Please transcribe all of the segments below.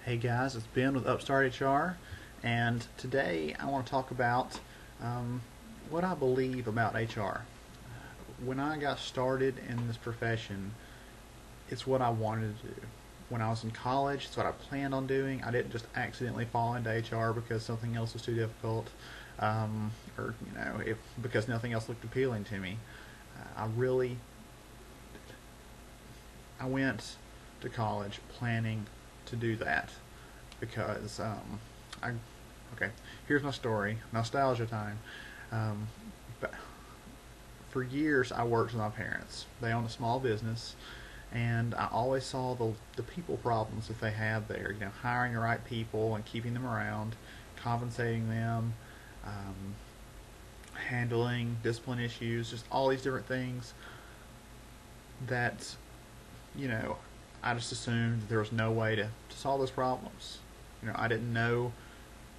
Hey guys, it's Ben with Upstart HR, and today I want to talk about um, what I believe about HR. When I got started in this profession, it's what I wanted to do. When I was in college, it's what I planned on doing. I didn't just accidentally fall into HR because something else was too difficult, or because nothing else looked appealing to me. I went to college planning to do that because I okay. Here's my story. Nostalgia time. Um, but for years, I worked with my parents. They owned a small business, and I always saw the people problems that they had there. Hiring the right people and keeping them around, compensating them, um, handling discipline issues, just all these different things that you know I just assumed that there was no way to solve those problems. I didn't know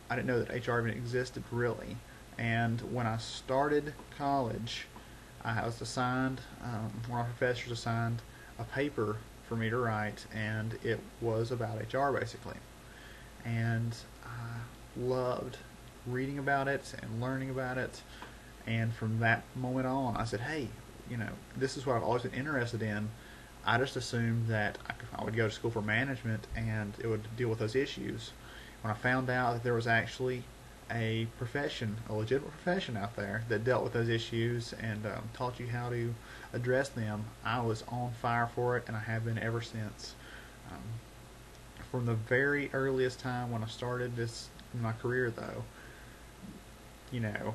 that HR even existed really. And when I started college, I was assigned one of my professors assigned a paper for me to write, and it was about HR basically. And I loved reading about it and learning about it. And from that moment on, I said, hey, this is what I've always been interested in. I just assumed that I would go to school for management and it would deal with those issues. When I found out that there was actually a profession, a legitimate profession out there that dealt with those issues and taught you how to address them, I was on fire for it, and I have been ever since. Um, from the very earliest time when I started this in my career, though, you know,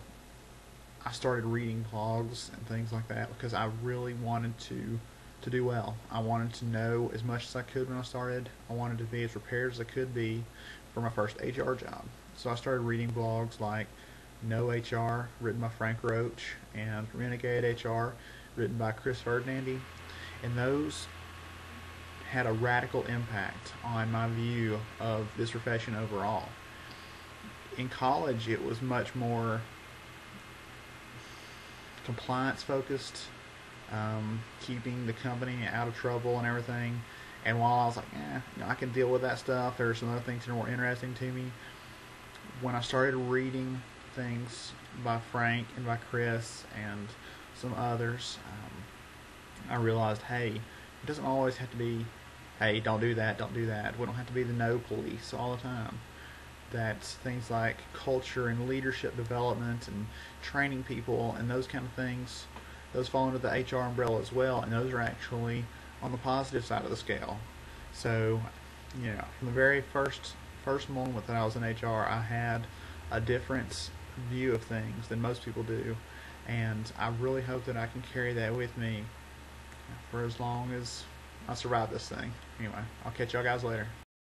I started reading blogs and things like that because I really wanted to do well. I wanted to know as much as I could when I started. I wanted to be as prepared as I could be for my first HR job. So I started reading blogs like No HR, written by Frank Roach, and Renegade HR, written by Chris Ferdinandi. And those had a radical impact on my view of this profession overall. In college, it was much more compliance focused, keeping the company out of trouble and everything. And while I was like, I can deal with that stuff, there are some other things that are more interesting to me. When I started reading things by Frank and by Chris and some others, I realized, hey, it doesn't always have to be, hey, don't do that, don't do that. We don't have to be the no police all the time. That things like culture and leadership development and training people and those kind of things, those fall under the HR umbrella as well, and those are actually on the positive side of the scale. So, from the very first moment that I was in HR, I had a different view of things than most people do, and I really hope that I can carry that with me for as long as I survive this thing. Anyway, I'll catch y'all guys later.